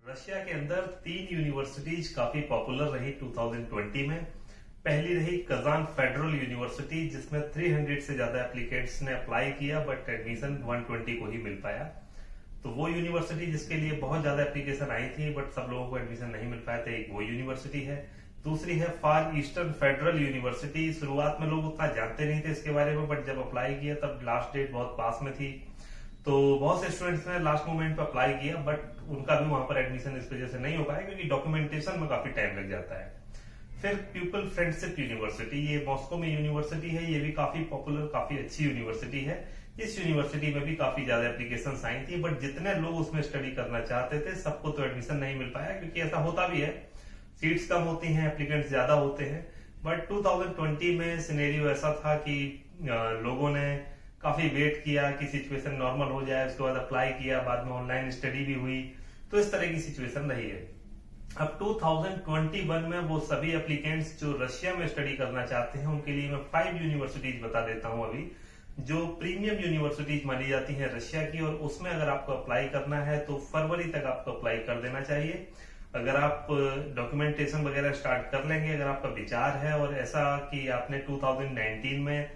Russia के अंदर 3 universities काफी पॉपुलर रही 2020 में। पहली रही कजान फेडरल यूनिवर्सिटी, जिसमें 300 से ज्यादा एप्लीकेंट्स ने अप्लाई किया, बट एडमिशन 120 को ही मिल पाया। तो वो यूनिवर्सिटी जिसके लिए बहुत ज्यादा एप्लीकेशन आई थी बट सब लोगों को एडमिशन नहीं मिल पाया था, एक वो यूनिवर्सिटी है। दूसरी है फार ईस्टर्न फेडरल यूनिवर्सिटी। शुरुआत में लोग उतना जानते नहीं थे इसके बारे में, बट जब अप्लाई किया तब लास्ट डेट बहुत पास में थी, तो बहुत से स्टूडेंट्स ने लास्ट मोमेंट पे अप्लाई किया, बट उनका भी वहां पर एडमिशन इस वजह से नहीं हो पाया क्योंकि डॉक्यूमेंटेशन में काफी टाइम लग जाता है। फिर पीपल फ्रेंडशिप यूनिवर्सिटी, ये मॉस्को में यूनिवर्सिटी है, ये भी काफी पॉपुलर, काफी अच्छी यूनिवर्सिटी है। इस यूनिवर्सिटी में भी काफी ज्यादा एप्लीकेशन आई थी, बट जितने लोग उसमें स्टडी करना चाहते थे सबको तो एडमिशन नहीं मिल पाया, क्योंकि ऐसा होता भी है, सीट्स कम होती हैं, एप्लीकेंट्स ज्यादा होते हैं। बट 2020 में सिनेरियो ऐसा था कि लोगों ने काफी वेट किया कि सिचुएशन नॉर्मल हो जाए, उसके बाद अप्लाई किया, बाद में ऑनलाइन स्टडी भी हुई, तो इस तरह की सिचुएशन रही है। अब 2021 में वो सभी एप्लीकेंट्स जो रशिया में स्टडी करना चाहते हैं उनके लिए मैं 5 यूनिवर्सिटीज बता देता हूं अभी, जो प्रीमियम यूनिवर्सिटीज मानी जाती हैं रशिया की, और उसमें अगर आपको अप्लाई करना है तो फरवरी तक आपको अप्लाई कर देना चाहिए। अगर आप डॉक्यूमेंटेशन वगैरह स्टार्ट कर लेंगे, अगर आपका विचार है और ऐसा कि आपने 2019 में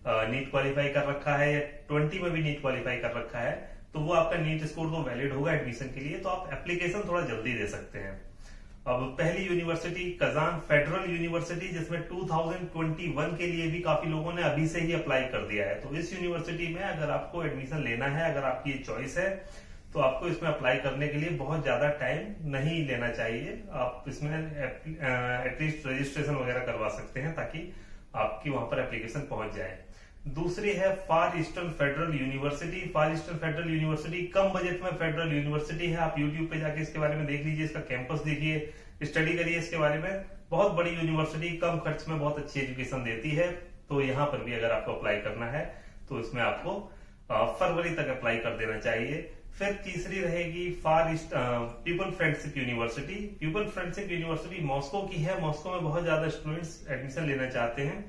नीट क्वालिफाई कर रखा है या 20 में भी नीट क्वालिफाई कर रखा है, तो वो आपका नीट स्कोर तो वैलिड होगा एडमिशन के लिए, तो आप एप्लीकेशन थोड़ा जल्दी दे सकते हैं। अब पहली यूनिवर्सिटी कजान फेडरल यूनिवर्सिटी, जिसमें 2021 के लिए भी काफी लोगों ने अभी से ही अप्लाई कर दिया है। तो इस यूनिवर्सिटी में अगर आपको एडमिशन लेना है, अगर आपकी ये चॉइस है, तो आपको इसमें अप्लाई करने के लिए बहुत ज्यादा टाइम नहीं लेना चाहिए। आप इसमें एटलीस्ट रजिस्ट्रेशन वगैरह करवा सकते हैं ताकि आपकी वहां पर एप्लीकेशन पहुंच जाए। दूसरी है फार ईस्टर्न फेडरल यूनिवर्सिटी। फार ईस्टर्न फेडरल यूनिवर्सिटी कम बजट में फेडरल यूनिवर्सिटी है। आप यूट्यूब पे जाके इसके बारे में देख लीजिए, इसका कैंपस देखिए, स्टडी करिए इसके बारे में। बहुत बड़ी यूनिवर्सिटी, कम खर्च में बहुत अच्छी एजुकेशन देती है। तो यहाँ पर भी अगर आपको अप्लाई करना है तो इसमें आपको फरवरी तक अप्लाई कर देना चाहिए। फिर तीसरी रहेगी far east people friendship university. People friendship university Moscow की है। मॉस्को में बहुत ज्यादा स्टूडेंट्स एडमिशन लेना चाहते हैं।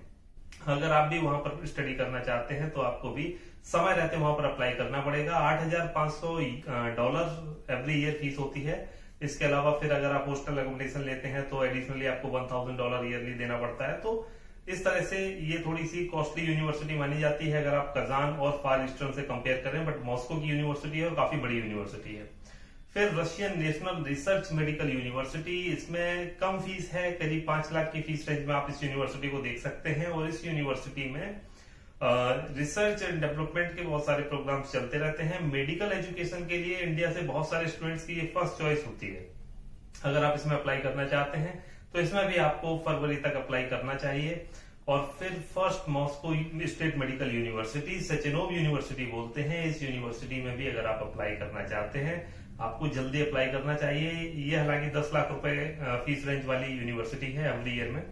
अगर आप भी वहां पर स्टडी करना चाहते हैं तो आपको भी समय रहते वहां पर अप्लाई करना पड़ेगा। $8,500 एवरी ईयर फीस होती है। इसके अलावा फिर अगर आप हॉस्टल अकोमोडेशन लेते हैं तो एडिशनली आपको $1,000 ईयरली देना पड़ता है। तो इस तरह से ये थोड़ी सी कॉस्टली यूनिवर्सिटी मानी जाती है अगर आप कजान और फार ईस्टर्न से कंपेयर करें, बट मॉस्को की यूनिवर्सिटी है और काफी बड़ी यूनिवर्सिटी है। फिर Russian national research medical university, इसमें कम फीस है, करीब 5 लाख की फीस रेंज में आप इस यूनिवर्सिटी को देख सकते हैं। और इस यूनिवर्सिटी में रिसर्च एंड डेवलपमेंट के बहुत सारे प्रोग्राम्स चलते रहते हैं। मेडिकल एजुकेशन के लिए इंडिया से बहुत सारे स्टूडेंट्स की ये फर्स्ट चॉइस होती है। अगर आप इसमें अप्लाई करना चाहते हैं तो इसमें भी आपको फरवरी तक अप्लाई करना चाहिए। और फिर first Moscow state medical university, Sechenov university बोलते हैं, इस यूनिवर्सिटी में भी अगर आप अप्लाई करना चाहते हैं आपको जल्दी अप्लाई करना चाहिए। ये हालांकि 10 लाख रुपए फीस रेंज वाली यूनिवर्सिटी है एवरी ईयर में।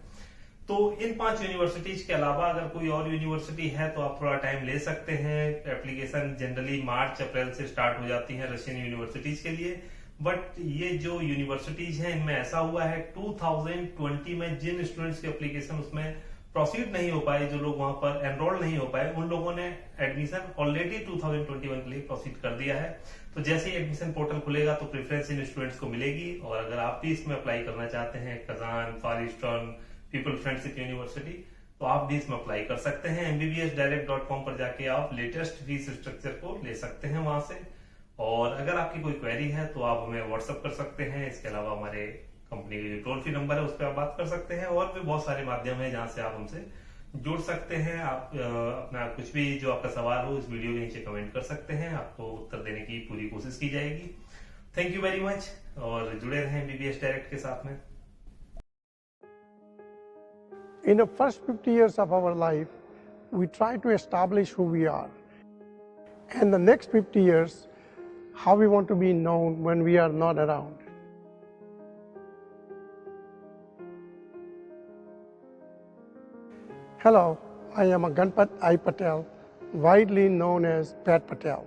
तो इन 5 यूनिवर्सिटीज के अलावा अगर कोई और यूनिवर्सिटी है तो आप थोड़ा टाइम ले सकते हैं। एप्लीकेशन जनरली मार्च अप्रैल से स्टार्ट हो जाती है रशियन यूनिवर्सिटीज के लिए। बट ये जो यूनिवर्सिटीज हैं इनमें ऐसा हुआ है 2020 में जिन स्टूडेंट्स की एप्लीकेशन उसमें प्रोसीड नहीं हो पाए, जो लोग वहां पर एनरोल नहीं हो पाए, उन लोगों ने एडमिशन ऑलरेडी 2021 के लिए प्रोसीड कर दिया है। तो जैसे ही एडमिशन पोर्टल खुलेगा तो प्रेफरेंस इन स्टूडेंट्स को मिलेगी। और अगर आप भी इसमें अप्लाई करना चाहते हैं, कजान, फार ईस्टर्न, पीपल फ्रेंडशिप यूनिवर्सिटी, तो आप भी इसमें अप्लाई कर सकते हैं। mbbsdirect.com पर जाके आप लेटेस्ट फीस स्ट्रक्चर को ले सकते हैं वहां से। और अगर आपकी कोई क्वेरी है तो आप हमें व्हाट्सअप कर सकते हैं। इसके अलावा हमारे कंपनी का जो टोल फ्री नंबर है उस पर आप बात कर सकते हैं। और भी बहुत सारे माध्यम है जहां से आप हमसे जुड़ सकते हैं। आप अपना कुछ भी जो आपका सवाल हो इस वीडियो के नीचे कमेंट कर सकते हैं, आपको उत्तर देने की पूरी कोशिश की जाएगी। थैंक यू वेरी मच और जुड़े रहें MBBS डायरेक्ट के साथ में। In the first 50 years of our life, we try to establish who we are. And the next 50 years, how we want to be known when we are not around. Hello, I am Ganpat I. Patel, widely known as Pat Patel.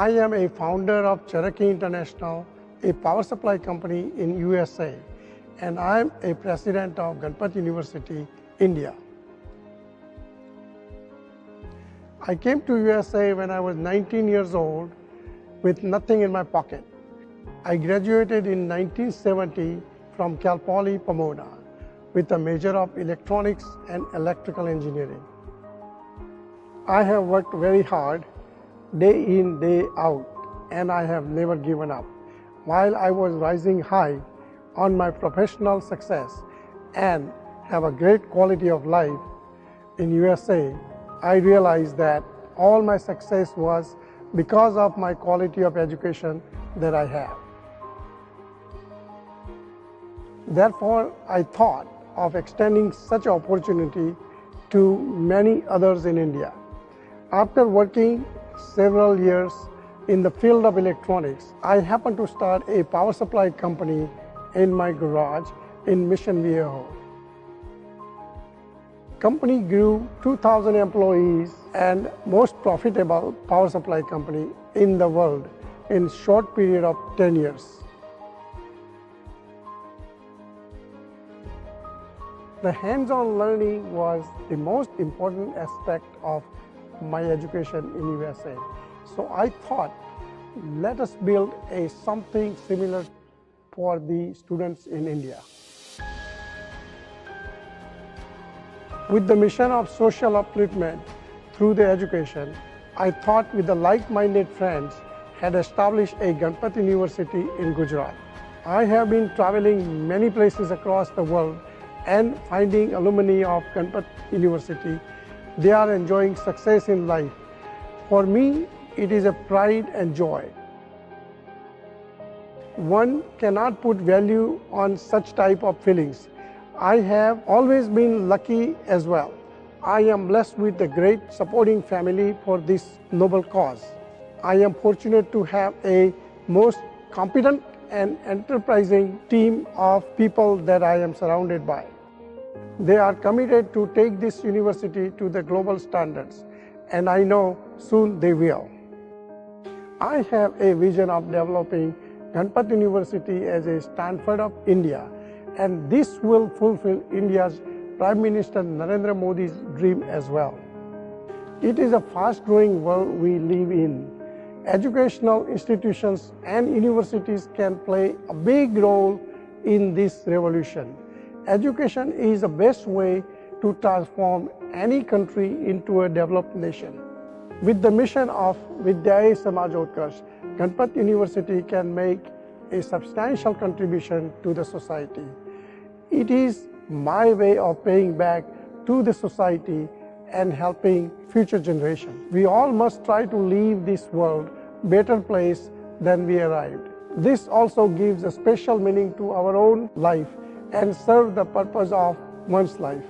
I am a founder of Cherokee International, a power supply company in USA, and I am a president of Ganpat University, India. I came to USA when I was 19 years old with nothing in my pocket. I graduated in 1970 from Cal Poly Pomona with a major of electronics and electrical engineering. I have worked very hard, day in, day out, and I have never given up. While I was rising high on my professional success and have a great quality of life in USA, I realized that all my success was because of my quality of education that I have. Therefore, I thought of extending such opportunity to many others in India. After working several years in the field of electronics, I happened to start a power supply company in my garage in Mission Viejo. Company grew 2,000 employees and most profitable power supply company in the world in short period of 10 years. The hands-on learning was the most important aspect of my education in USA. So I thought, let us build something similar for the students in India. With the mission of social upliftment through the education, I thought with the like-minded friends had established a Ganpat University in Gujarat. I have been traveling many places across the world and finding alumni of Ganpat University. They are enjoying success in life. For me, it is a pride and joy. One cannot put value on such type of feelings. I have always been lucky as well. I am blessed with a great supporting family for this noble cause. I am fortunate to have a most competent and enterprising team of people that I am surrounded by. They are committed to take this university to the global standards, and I know soon they will. I have a vision of developing Ganpat University as a Stanford of India, and this will fulfill India's Prime Minister Narendra Modi's dream as well. It is a fast-growing world we live in. Educational institutions and universities can play a big role in this revolution. Education is the best way to transform any country into a developed nation. With the mission of Vidyai Samaj Utkarsh, Ganpat University can make a substantial contribution to the society. It is my way of paying back to the society and helping future generations. We all must try to leave this world a better place than we arrived. This also gives a special meaning to our own life and serve the purpose of one's life.